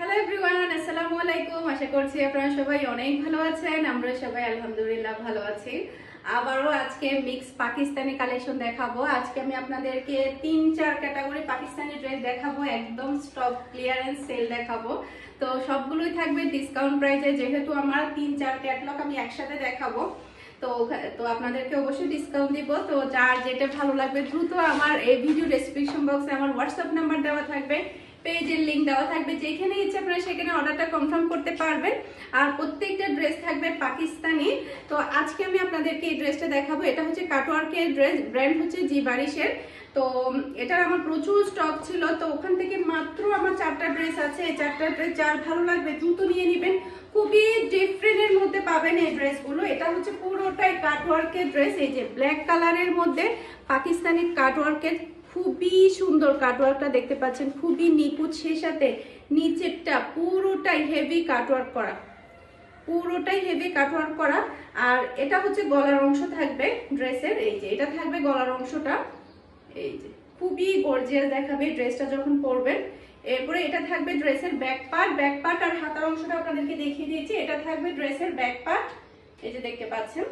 Hello everyone, আসসালামু আলাইকুম। আশা করছি আপনারা সবাই অনেক ভালো আছেন। আমরা সবাই আলহামদুলিল্লাহ ভালো আছি। আবারও আজকে মিক্স পাকিস্তানি কালেকশন দেখাবো। আজকে আমি আপনাদেরকে 3-4 ক্যাটাগরি পাকিস্তানি ড্রেস দেখাবো, একদম স্টক ক্লিয়ারেন্স সেল দেখাবো। তো সবগুলোই থাকবে ডিসকাউন্ট প্রাইসে, যেহেতু আমার 3-4 ক্যাটালগ আমি একসাথে দেখাবো। তো আপনাদেরকে অবশ্যই ডিসকাউন্ট দিব। তো যার যেটা ভালো লাগবে দ্রুত আমার এই ভিডিও ডেসক্রিপশন বক্সে আমার হোয়াটসঅ্যাপ নাম্বার দেওয়া থাকবে, পেজের লিংক দেওয়া থাকবে, যেখানে ইচ্ছে আপনারা সেখানে অর্ডারটা কনফার্ম করতে পারবেন। আর প্রত্যেকটা ড্রেস থাকবে পাকিস্তানি। তো আজকে আমি আপনাদেরকে এই ড্রেসটা দেখাবো। এটা হচ্ছে কাটওয়ার্কের ড্রেস, ব্র্যান্ড হচ্ছে জি বারিশের। তো এটার আমার প্রচুর স্টক ছিল, তো ওখান থেকে মাত্র আমার 4টা ড্রেস আছে। এই 4টা ড্রেস যার ভালো লাগবে দ্রুত নিয়ে নেবেন। খুবই ডিফারেন্টের মধ্যে পাবেন এই ড্রেসগুলো। এটা হচ্ছে পুরোটাই কাটওয়ার্কের ড্রেস। এই যে ব্ল্যাক কালারের মধ্যে পাকিস্তানি কাটওয়ার্কের, খুবই সুন্দর কাটওয়ার্কটা দেখতে পাচ্ছেন, খুবই নিখুঁত। সেই সাথে নিচেরটা পুরোটাই হেভি কাটওয়ার্ক করা, পুরোটাই হেভি কাটওয়ার্ক করা। আর এটা হচ্ছে গলার অংশ থাকবে ড্রেসের। এই যে এটা থাকবে গলার অংশটা, এই যে খুবই গর্জিয়াস দেখাবে ড্রেসটা যখন পরবেন। এরপরে এটা থাকবে ড্রেসের ব্যাক পার্ট আর হাতার অংশটা আপনাদেরকে দেখিয়ে দিয়েছি। এটা থাকবে ড্রেসের ব্যাক পার্ট, এই যে দেখতে পাচ্ছেন।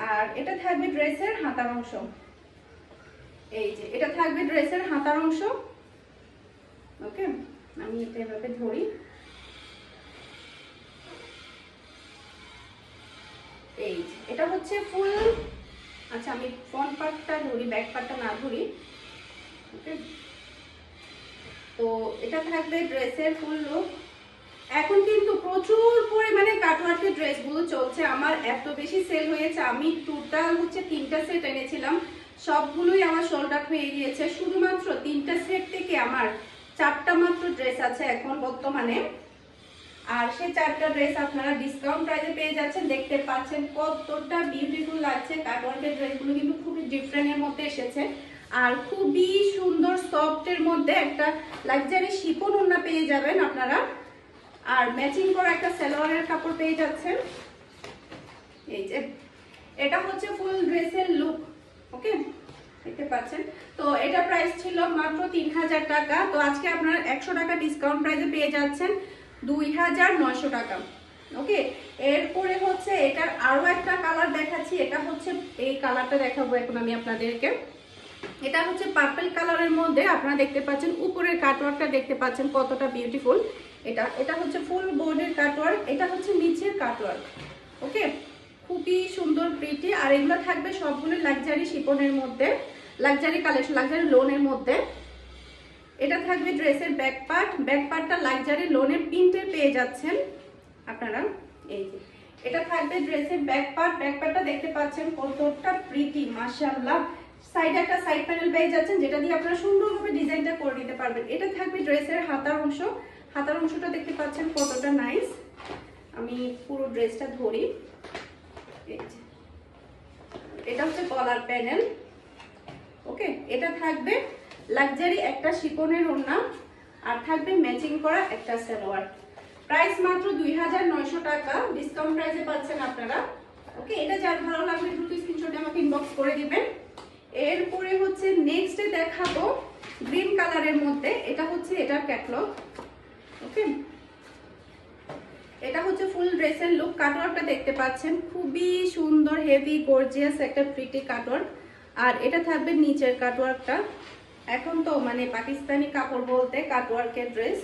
আর এটা থাকবে ড্রেসের হাতার অংশ, এই যে এটা থাকবে ড্রেসের হাতার অংশ। ওকে, আমি এটা এভাবে ধরি। এই যে এটা হচ্ছে ফুল, আচ্ছা আমি ফ্রন্ট পার্টটা ধরি, ব্যাক পার্টটা না ধরি। ওকে, তো এটা থাকবে ড্রেসের ফুল লুক। এখন কিন্তু প্রচুর পরিমাণে কাটওয়ার্কের ড্রেসগুলো চলছে, আমার এত বেশি সেল হয়েছে। আমি টোটাল হচ্ছে 3টা সেট এনেছিলাম, সবগুলোই আমার সোল্ড আউট হয়ে গিয়েছে। শুধুমাত্র 3টা সেট থেকে আমার 4টা মাত্র ড্রেস আছে এখন বর্তমানে। আর সেই 4টা ড্রেস আপনারা ডিসকাউন্ট প্রাইসে পেয়ে যাচ্ছেন। দেখতে পাচ্ছেন কতটা বিউটিফুল লাগছে। কাটওয়ার্কের ড্রেসগুলো কিন্তু খুবই ডিফারেন্টের মধ্যে এসেছে, আর খুবই সুন্দর সফটের মধ্যে একটা লাক্সারি শিফন ওড়না পেয়ে যাবেন আপনারা। আর ম্যাচিং করা একটা সালোয়ারের কাপড় পেয়ে যাচ্ছেন। এই যে এটা হচ্ছে ফুল ড্রেসের লুক। ওকে, দেখতে পাচ্ছেন। তো এটা প্রাইস ছিল মাত্র 3000 টাকা। তো আজকে আপনারা 100 টাকা ডিসকাউন্ট প্রাইসে পেয়ে যাচ্ছেন 2900 টাকা। ওকে, এরপরে হচ্ছে এটার আরো একটা কালার দেখাচ্ছি। এটা হচ্ছে এই কালারটা দেখাবো এখন আমি আপনাদেরকে। এটা হচ্ছে পার্পল কালারের মধ্যে, আপনারা দেখতে পাচ্ছেন উপরের কাটওয়ার্কটা দেখতে পাচ্ছেন কতটা বিউটিফুল। এটা হচ্ছে ফুল বোর্ডের কাটওয়ার্ক, এটা হচ্ছে নিচের কাটওয়ার্ক। ওকে, খুবই সুন্দর প্রিটি। আর এগুলো থাকবে সবগুলো লাক্সারি শিপনের মধ্যে, লাক্সারি কালেকশন, লাক্সারি লোনের মধ্যে। এটা থাকবে ড্রেসের ব্যাক পার্টটা লাক্সারি লোনের প্রিন্টের পেয়ে যাচ্ছেন আপনারা। এই যে এটা থাকবে ড্রেসের ব্যাক পার্টটা দেখতে পাচ্ছেন কতটা প্রিটি, মাশাআল্লাহ। সাইডে একটা সাইড প্যানেল পেয়ে যাচ্ছেন, যেটা দিয়ে আপনারা সুন্দরভাবে ডিজাইনটা করে নিতে পারবেন। এটা থাকবে ড্রেসের হাতার অংশ, হাতার অংশটা দেখতে পাচ্ছেন কতটা নাইস। আমি পুরো ড্রেসটা ধরি। এই যে এটা হচ্ছে কলার প্যানেল। ওকে, এটা থাকবে লাক্সারি একটা শিফনের ওড়না, আর থাকবে ম্যাচিং করা একটা সালোয়ার। প্রাইস মাত্র 2900 টাকা, ডিসকাউন্ট প্রাইসে পাচ্ছেন আপনারা। ওকে, এটা যার ভালো লাগবে দ্রুত স্ক্রিনশটে আমাকে ইনবক্স করে দিবেন। এরপরে হচ্ছে নেক্সটে দেখাবো গ্রিন কালারের মধ্যে। এটা হচ্ছে এটার ক্যাটালগ। ওকে, এটা হচ্ছে ফুল ড্রেসের লুক। কাটওয়ার্কটা দেখতে পাচ্ছেন খুবই সুন্দর, হেভি গর্জিয়াস একটা প্রিটি কাটওয়ার্ক। আর এটা থাকবে নিচের কাটওয়ার্কটা। এখন তো মানে পাকিস্তানি কাপড় বলতে কাটওয়ার্কের ড্রেস।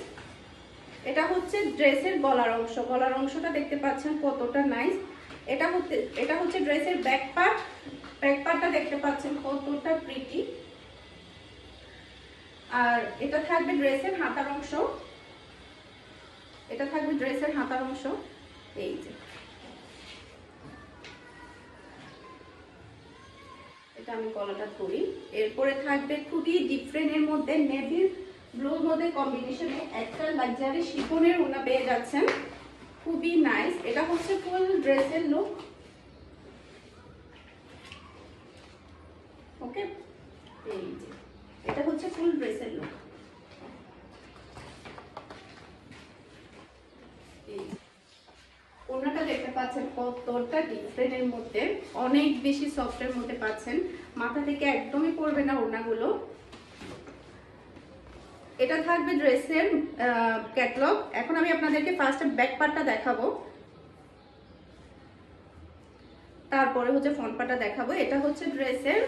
এটা হচ্ছে ড্রেসের গলার অংশ, গলার অংশটা দেখতে পাচ্ছেন কতটা নাইস। এটা হচ্ছে ড্রেসের ব্যাক পার্টটা দেখতে পাচ্ছেন কতটা প্রিটি। আর এটা থাকবে ড্রেসের হাতার অংশ, এটা থাকবে ড্রেসের হাতার অংশ। এই যে এটা আমি গলাটা ধরি। এরপরে থাকবে খুবই ডিফারেন্টের মধ্যে নেভি ব্লুর মধ্যে কম্বিনেশনে একটা লাক্সারি শিফনের ওড়না পেয়ে যাচ্ছেন, খুবই নাইস। এটা হচ্ছে ফুল ড্রেসের লুক। ওকে, এই যে এটা হচ্ছে ফুল ড্রেসের লুক। ওড়নাটা দেখতে পাচ্ছেন কতটা ডিফারেন্টের মধ্যে, অনেক বেশি সফটের মধ্যে পাচ্ছেন। মাথা থেকে একদমই পড়বে না ওড়নাগুলো। এটা থাকবে ড্রেসের ক্যাটালগ। এখন আমি আপনাদেরকে ফার্স্টে ব্যাক পার্টটা দেখাবো, তারপরে হচ্ছে ফ্রন্ট পার্টটা দেখাবো। এটা হচ্ছে ড্রেসের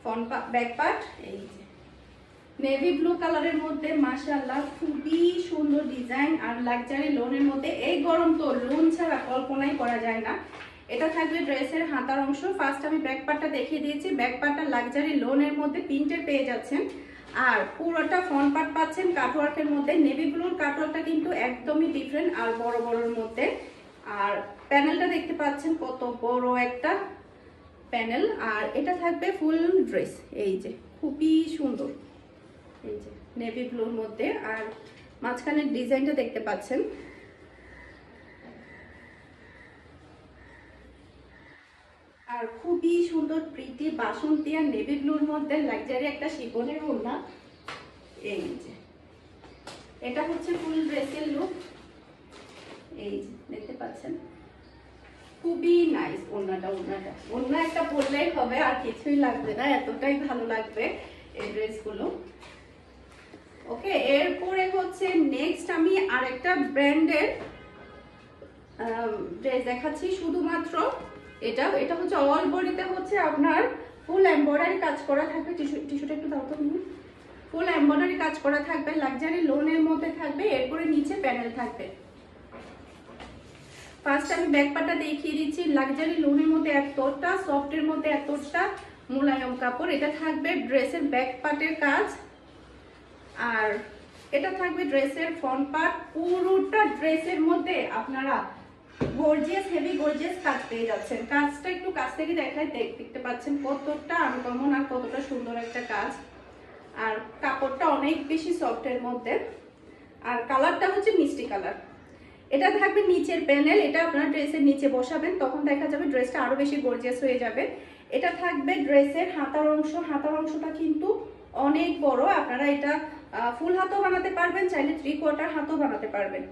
ফ্রন্ট ব্যাক পার্ট। এই যে নেভি ব্লু কালারের মধ্যে মাশাআল্লাহ খুবই সুন্দর ডিজাইন আর লাক্সারি লোনের মধ্যে। এই গরম তো লোন ছাড়া কল্পনাই করা যায় না। এটা থাকবে ড্রেসের হাতার অংশ। ফার্স্ট আমি ব্যাক পার্টটা দেখিয়ে দিয়েছি। ব্যাক পার্টটা লাক্সারি লোনের মধ্যে প্রিন্টের পেয়ে যাচ্ছেন, আর পুরোটা ফ্রন্ট পার্ট পাচ্ছেন কাটওয়ার্কের মধ্যে। নেভি ব্লুর কাটওয়ার্কটা কিন্তু একদমই ডিফারেন্ট আর বড় বড়র মধ্যে। আর প্যানেলটা দেখতে পাচ্ছেন কত বড় একটা প্যানেল। আর এটা থাকবে ফুল ড্রেস, এই যে খুবই সুন্দর, এই যে নেভি ব্লুর মধ্যে। আর মাঝখানের ডিজাইনটা দেখতে পাচ্ছেন। আর খুবই সুন্দর প্রিটি বাসন্তী আর নেভি ব্লুর মধ্যে লাক্সারি একটা শিফনের ওড়না। এই যে এটা হচ্ছে ফুল ড্রেসের লুক, এই যে দেখতে পাচ্ছেন খুবই নাইস ওড়নাটা। ওড়না একটা পরলেই হবে, আর কিছুই লাগবে না, এতটাই ভালো লাগবে এই ড্রেসগুলো। ওকে, এরপরে হচ্ছে নেক্সট আমি আরেকটা ব্র্যান্ডের ড্রেস দেখাচ্ছি। শুধুমাত্র এটা হচ্ছে অল বডিতে হচ্ছে আপনার ফুল এমব্রয়ডারি কাজ করা থাকবে। টিস্যুটা একটু দাও তো, ফুল এমব্রয়ডারি কাজ করা থাকবে, লাক্সারি লোনের মধ্যে থাকবে। এরপরে নিচে প্যানেল থাকবে। ফার্স্ট আমি ব্যাক পার্টটা দেখিয়ে দিচ্ছি। লাক্সারি লোনের মধ্যে এতটা সফটের মধ্যে এতটা মোলায়ম কাপড়। এটা থাকবে ড্রেসের ব্যাক পার্টের কাজ, আর এটা থাকবে ড্রেসের ফ্রন্ট পার্ট। পুরোটা ড্রেসের মধ্যে আপনারা গর্জিয়াস হেভি গর্জিয়াস কাজ পেয়ে যাচ্ছেন। কাজটা একটু কাছ থেকে দেখায়, দেখতে পাচ্ছেন কতটা আনকমন আর কতটা সুন্দর একটা কাজ। আর কাপড়টা অনেক বেশি সফটের মধ্যে, আর কালারটা হচ্ছে মিষ্টি কালার। এটা থাকবে নিচের প্যানেল। এটা আপনারা ড্রেসের নিচে বসাবেন, তখন দেখা যাবে ড্রেসটা আরো বেশি গর্জিয়াস হয়ে যাবে। এটা থাকবে ড্রেসের হাতার অংশ। হাতার অংশটা কিন্তু অনেক বড়। আপনারা এটা ফুল হাতও বানাতে পারবেন, চাইলে 3/4 হাতও বানাতে পারবেন।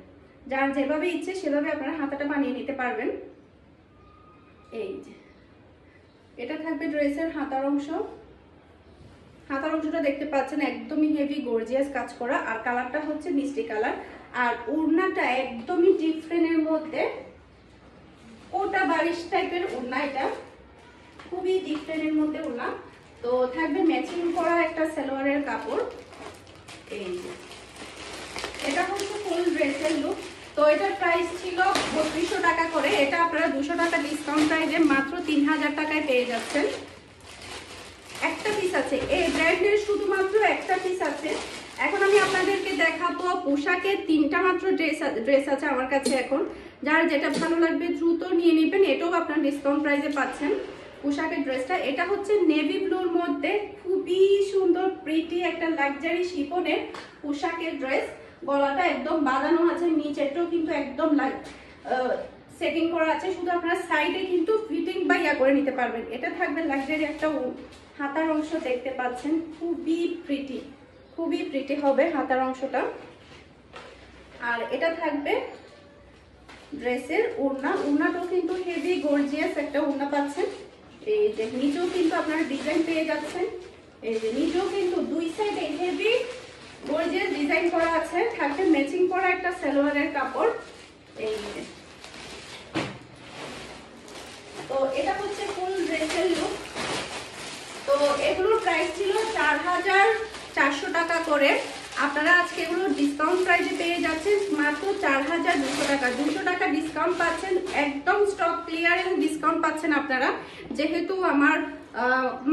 যার যেভাবে ইচ্ছে সেভাবে আপনারা হাতাটা বানিয়ে নিতে পারবেন। এই যে এটা থাকবে ড্রেসের হাতার অংশ। হাতার অংশটা দেখতে পাচ্ছেন একদমই হেভি গর্জিয়াস কাজ করা, আর কালারটা হচ্ছে মিষ্টি কালার। আর ওড়নাটা একদমই ডিফারেন্টের মধ্যে, ওটা বারিশ টাইপের ওড়না। এটা খুবই ডিফারেন্টের মধ্যে ওড়না। তো থাকবে ম্যাচিং করা একটা সালোয়ারের কাপড়। এই যে এটা হচ্ছে ফুল ড্রেসের লুক। তো এটার প্রাইস ছিল 3200 টাকা করে। এটা আপনারা 200 টাকা ডিসকাউন্ট প্রাইসে মাত্র 3000 টাকায় পেয়ে যাচ্ছেন। একটা পিস আছে, এই ব্র্যান্ডের শুধুমাত্র একটা পিস আছে। এখন আমি আপনাদেরকে দেখাবো পোশাকের 3টা মাত্র ড্রেস আছে আমার কাছে এখন। যার যেটা ভালো লাগবে দ্রুত নিয়ে নেবেন। এটাও আপনার ডিসকাউন্ট প্রাইসে পাচ্ছেন পোশাকের ড্রেসটা। এটা হচ্ছে নেভি ব্লুর মধ্যে খুবই সুন্দর প্রিটি একটা লাক্সারি শিফনের পোশাকের ড্রেস। গলাটা একদম বাঁধানো আছে, নিচেটাও কিন্তু একদম সেটিং করা আছে। শুধু আপনারা সাইডে কিন্তু ফিটিং বা ইয়া করে নিতে পারবেন। এটা থাকবে লাক্সারি একটা হাতার অংশ, দেখতে পাচ্ছেন খুবই প্রিটি হবে হাতার অংশটা। আর এটা থাকবে ড্রেসের ওড়না। ওড়নাটাও কিন্তু হেভি গর্জিয়াস একটা ওড়না পাচ্ছেন। এই যে নিচেও কিন্তু আপনারা ডিজাইন পেয়ে যাচ্ছেন। এই যে নিচেও কিন্তু দুই সাইডে হেভি গর্জিয়াস ডিজাইন করা আছে। থাকবে ম্যাচিং করা একটা সালোয়ারের কাপড়। এই যে তো এটা হচ্ছে ফুল ড্রেসের লুক। তো এগুলোর প্রাইস ছিল 4400 টাকা করে। আপনারা আজকে এগুলো ডিসকাউন্ট প্রাইসে পেয়ে যাচ্ছেন মাত্র 4200 টাকা। 200 টাকা ডিসকাউন্ট পাচ্ছেন, একদম স্টক ক্লিয়ারিং ডিসকাউন্ট পাচ্ছেন আপনারা। যেহেতু আমার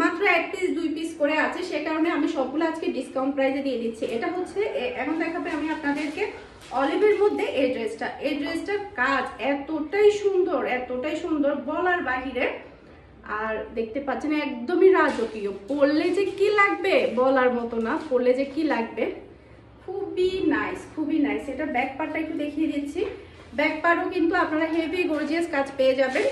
মাত্র 1 পিস 2 পিস করে আছে, সে কারণে আমি সবগুলো আজকে ডিসকাউন্ট প্রাইসে দিয়ে দিচ্ছি। এটা হচ্ছে এখন দেখাবে আমি আপনাদেরকে অলিভের মধ্যে এই ড্রেসটার কাজ এতটাই সুন্দর বলার বাহিরে। আর দেখতে পাচ্ছেন একদমই রাজকীয়। পরলে যে কি লাগবে বলার মতো না, পরলে যে কি লাগবে, খুবই নাইস। এটা ব্যাক পার্টটা একটু দেখিয়ে দিচ্ছি। ব্যাক পার্টও কিন্তু আপনারা হেভি গর্জিয়াস কাজ পেয়ে যাবেন।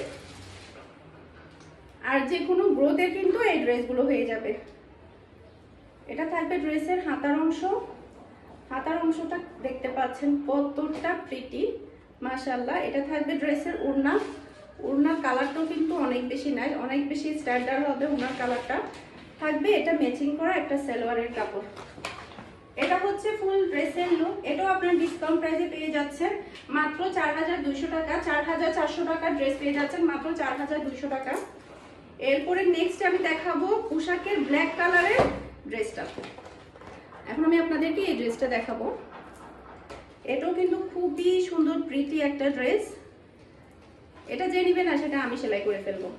আর যে কোনো গ্রোথের কিন্তু এই ড্রেসগুলো হয়ে যাবে। এটা থাকবে ড্রেসের হাতার অংশ। হাতার অংশটা দেখতে পাচ্ছেন কতটা প্রিটি মাশাআল্লাহ। এটা থাকবে ড্রেসের ওড়না। ওড়নার কালারটাও কিন্তু অনেক বেশি নাইস, অনেক বেশি স্ট্যান্ডার্ড হবে ওড়নার কালারটা। থাকবে এটা ম্যাচিং করা একটা সালোয়ারের কাপড়। এটা হচ্ছে ফুল ড্রেসের লুক, এটাও আপনার ডিসকাউন্ট প্রাইসে পেয়ে যাচ্ছেন মাত্র 4200 টাকা। 4400 টাকা ড্রেস পেয়ে যাচ্ছেন মাত্র 4200 টাকা। এরপরে নেক্সট আমি দেখাবো পোশাকের ব্ল্যাক কালারের ড্রেসটা। এখন আমি আপনাদেরকে এই ড্রেসটা দেখাবো। এটাও কিন্তু খুবই সুন্দর প্রিটি একটা ড্রেস। এটা যে নিবে না সেটা আমি সেলাই করে ফেলবো,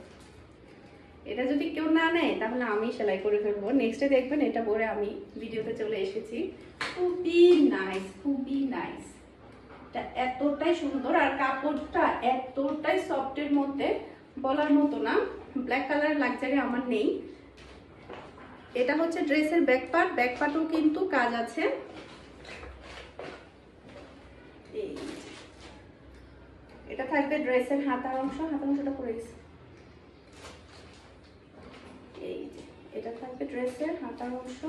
এটা যদি কেউ না নেয় তাহলে আমি সেলাই করে ফেলবো। নেক্সটে দেখবেন এটা পরে আমি ভিডিওতে চলে এসেছি। খুবই নাইস, খুবই নাইস, এটা এতটাই সুন্দর আর কাপড়টা এতটাই সফটের মধ্যে বলার মতো না। ব্ল্যাক কালার লাক্সারি আমার নেই। এটা হচ্ছে ড্রেসের ব্যাক পার্ট, ব্যাক পার্টও কিন্তু কাজ আছে। এটা থাকবে ড্রেসের হাতার অংশ, হাতার অংশটা পড়ে গেছে। এই যে এটা থাকবে ড্রেসের হাতার অংশ।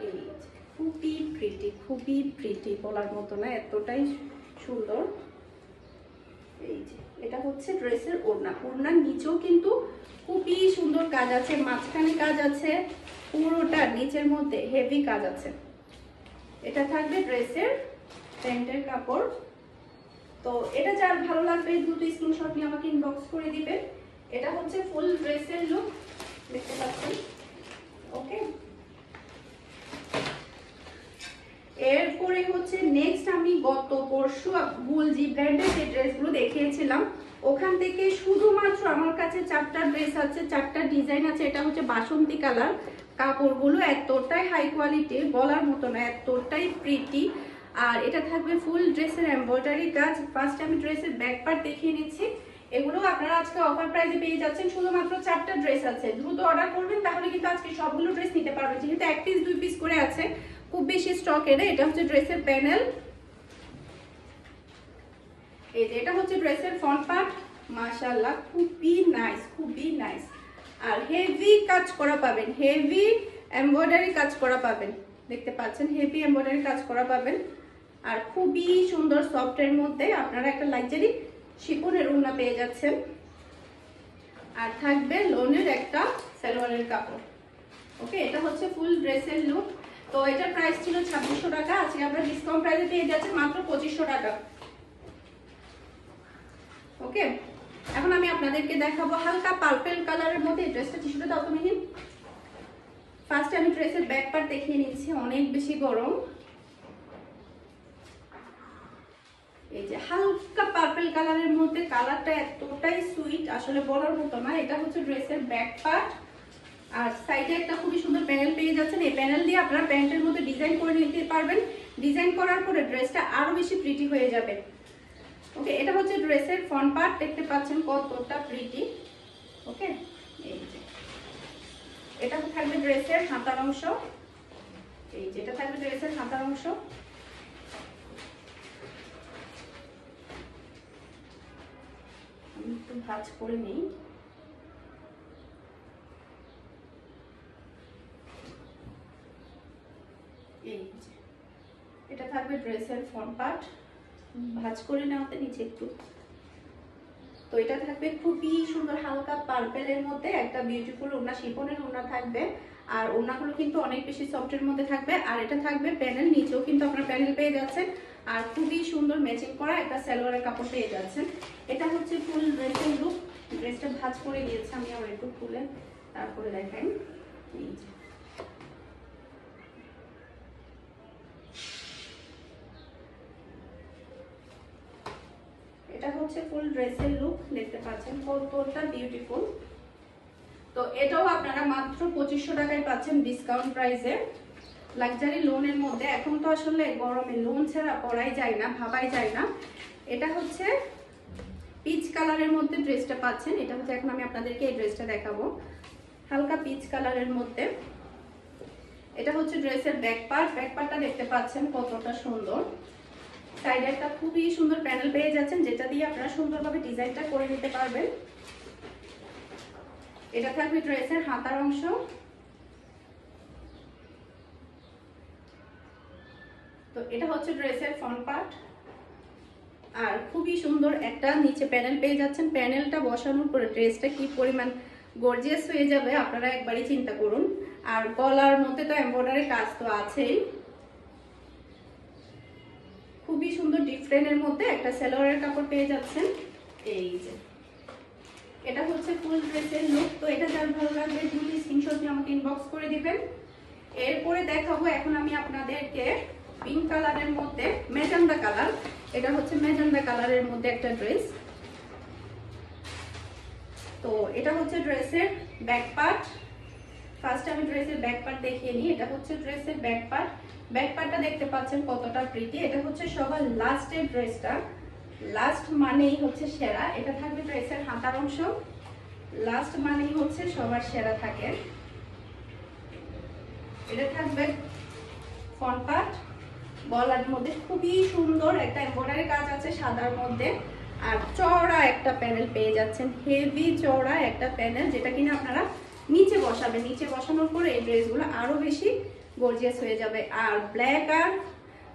এই খুবই প্রিটি, খুবই প্রিটি বলার মতো না, এতটাই সুন্দর। এই যে এটা হচ্ছে ড্রেসের ওড়না, ওড়নার নিচেও কিন্তু খুবই সুন্দর কাজ আছে, মাঝখানে কাজ আছে, পুরোটা নিচের মধ্যে হেভি কাজ আছে। এটা থাকবে ড্রেসের প্যান্টের কাপড়। তো এটা যার ভালো লাগবে দ্রুত স্ক্রিনশট নিয়ে আমাকে ইনবক্স করে দিবেন। এটা হচ্ছে ফুল ড্রেসের লুক, দেখতে পাচ্ছেন। ওকে, এরপরে হচ্ছে নেক্সট আমি গত পরশু বুলজি ব্র্যান্ডের যে ড্রেসগুলো দেখিয়েছিলাম ওখান থেকে শুধুমাত্র আমার কাছে 4টা ড্রেস আছে, 4টা ডিজাইন আছে। এটা হচ্ছে বাসন্তী কালার, কাপড়গুলো এতটাই হাই কোয়ালিটির বলার মতো না, এতটাই প্রিটি। আর এটা থাকবে ফুল ড্রেসের এমব্রয়ডারি কাজ। ফার্স্ট আমি ড্রেসের ব্যাক পার্ট দেখিয়ে নিচ্ছি। এগুলো আপনারা আজকে অফার প্রাইসে পেয়ে যাচ্ছেন। শুধুমাত্র 4টা ড্রেস আছে, দ্রুত অর্ডার করবেন তাহলে কিন্তু আজকে সবগুলো ড্রেস নিতে পারবেন, যেহেতু 1 পিস 2 পিস করে আছে, খুব বেশি স্টক এর। এটা হচ্ছে ড্রেসের প্যানেল, এই যে এটা হচ্ছে ড্রেসের ফ্রন্ট পার্ট। মাশাআল্লাহ খুবই নাইস, খুবই নাইস। আর হেভি কাজ করা পাবেন, হেভি এমব্রয়ডারি কাজ করা পাবেন, দেখতে পাচ্ছেন হেভি এমব্রয়ডারি কাজ করা পাবেন। আর খুবই সুন্দর সফটের মধ্যে আপনারা একটা লাক্সারি শিফনের ওড়না পেয়ে যাচ্ছেন। আর থাকবে লোনের একটা সালোয়ারের কাপড়। ওকে, এটা হচ্ছে ফুল ড্রেসের লুক। তো এটার প্রাইস ছিল 2600 টাকা, আজকে আমরা ডিসকাউন্ট প্রাইসে পেয়ে যাচ্ছি মাত্র 2500 টাকা। ওকে, এখন আমি আপনাদেরকে দেখাবো হালকা পার্পল কালারের মধ্যে ড্রেসটা। টিস্যুটা দাও তুমি। ফার্স্টে আমি ড্রেসের ব্যাক পার্ট দেখিয়ে নিচ্ছি, অনেক বেশি গরম। এই যে হালকা পার্পল কালারের মধ্যে, কালারটা এতটাই সুইট আসলে বলার মতো না। এটা হচ্ছে ড্রেসের ব্যাক পার্ট। আর সাইডে একটা খুবই সুন্দর প্যানেল পেয়ে যাচ্ছেন। এই প্যানেল দিয়ে আপনারা প্যান্টের মধ্যে ডিজাইন করে নিতে পারবেন। ডিজাইন করার পরে ড্রেসটা আরো বেশি প্রিটি হয়ে যাবে। ওকে, এটা হচ্ছে ড্রেসের ফ্রন্ট পার্ট, দেখতে পাচ্ছেন কতটা প্রিটি। ওকে, এই যে এটা থাকবে ড্রেসের হাতার অংশ। এই যে এটা থাকবে ড্রেসের হাতার অংশ। আমি একটু ভাঁজ করে নিই। এই যে এটা থাকবে ড্রেসের ফ্রন্ট পার্ট, ভাঁজ করে নেওয়াতে নিচে একটু। তো এটা থাকবে খুবই সুন্দর হালকা পার্পেলের মধ্যে একটা বিউটিফুল ওড়না, শিফনের ওড়না থাকবে। আর ওড়নাগুলো কিন্তু অনেক বেশি সফটের মধ্যে থাকবে। আর এটা থাকবে প্যানেল, নিচেও কিন্তু আপনার প্যানেল পেয়ে যাচ্ছেন। আর খুবই সুন্দর ম্যাচিং করা একটা সালোয়ারের কাপড় পেয়ে যাচ্ছেন। এটা হচ্ছে ফুল ড্রেসের লুক। ড্রেসটা ভাঁজ করে দিয়েছে, আমি আবার একটু খুলে তারপরে দেখাই। এই যে এটা হচ্ছে ফুল ড্রেসের লুক, দেখতে পাচ্ছেন কতটা বিউটিফুল। তো এটাও আপনারা মাত্র 2500 টাকায় পাচ্ছেন ডিসকাউন্ট প্রাইসে, লাক্সারি লোনের মধ্যে। এখন তো আসলে গরমে লোন ছাড়া পরাই যায় না, ভাবাই যায় না। এটা হচ্ছে পিচ কালারের মধ্যে ড্রেসটা পাচ্ছেন। এটা হচ্ছে, এখন আমি আপনাদেরকে এই ড্রেসটা দেখাবো, হালকা পিচ কালারের মধ্যে। এটা হচ্ছে ড্রেসের ব্যাক পার্ট। ব্যাক পার্টটা দেখতে পাচ্ছেন কতটা সুন্দর। সাইডে একটা খুবই সুন্দর প্যানেল পেয়ে যাচ্ছেন, যেটা দিয়ে আপনারা সুন্দরভাবে ডিজাইনটা করে নিতে পারবেন। এটা থাকবে ড্রেসের হাতার অংশ। তো এটা হচ্ছে ড্রেসের ফ্রন্ট পার্ট। আর খুবই সুন্দর একটা নিচে প্যানেল পেয়ে যাচ্ছেন। প্যানেলটা বসানোর পরে ড্রেসটা কি পরিমাণ গর্জিয়াস হয়ে যাবে, আপনারা একবারই চিন্তা করুন। আর গলার মধ্যে তো এমব্রয়ডারি কাজ তো আছেই, খুবই সুন্দর ডিফারেন্টের মধ্যে একটা সালোয়ারের কাপড় পেয়ে যাচ্ছেন। এই যে এটা হচ্ছে ফুল ড্রেসের লুক। তো এটা যার ভালো লাগবে দ্রুত স্ক্রিনশট নিয়ে আমাকে ইনবক্স করে দিবেন। এরপরে দেখাবো এখন আমি আপনাদেরকে পিঙ্ক কালারের মধ্যে ম্যাজেন্ডা কালার। এটা হচ্ছে ম্যাজেন্ডা কালারের মধ্যে একটা ড্রেস। তো এটা হচ্ছে ড্রেসের ব্যাক পার্ট। ফার্স্ট আমি ড্রেসের ব্যাক পার্ট দেখিয়ে নিই। এটা হচ্ছে ড্রেসের ব্যাক পার্ট। ব্যাক পার্টটা দেখতে পাচ্ছেন কতটা প্রিটি। এটা হচ্ছে সবার লাস্টের ড্রেসটা, লাস্ট মানেই হচ্ছে সেরা। এটা থাকবে ড্রেসের হাতার অংশ, লাস্ট মানেই হচ্ছে সবার সেরা থাকে। এটা থাকবে ফ্রন্ট পার্ট, গলার মধ্যে খুবই সুন্দর একটা এমব্রয়ডারি কাজ আছে সাদার মধ্যে, আর চওড়া একটা প্যানেল পেয়ে যাচ্ছেন, হেভি চওড়া একটা প্যানেল, যেটা কিনা আপনারা নিচে বসাবেন। নিচে বসানোর পরে এই ড্রেসগুলো আরো বেশি গর্জিয়াস হয়ে যাবে। আর ব্ল্যাক আর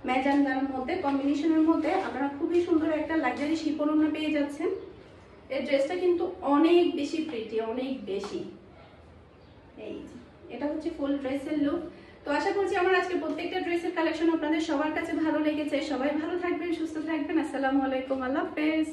ম্যাজেন্ডার মধ্যে কম্বিনেশনের মধ্যে আপনারা খুবই সুন্দর একটা লাক্সারি শিফন ওড়না পেয়ে যাচ্ছেন। এই ড্রেসটা কিন্তু অনেক বেশি প্রিটি, অনেক বেশি। এই এটা হচ্ছে ফুল ড্রেসের লুক। তো আশা করছি আমার আজকে প্রত্যেকটা ড্রেসের কালেকশন আপনাদের সবার কাছে ভালো লেগেছে। সবাই ভালো থাকবেন, সুস্থ থাকবেন। আসসালামু আলাইকুম, আল্লাহ হাফেজ।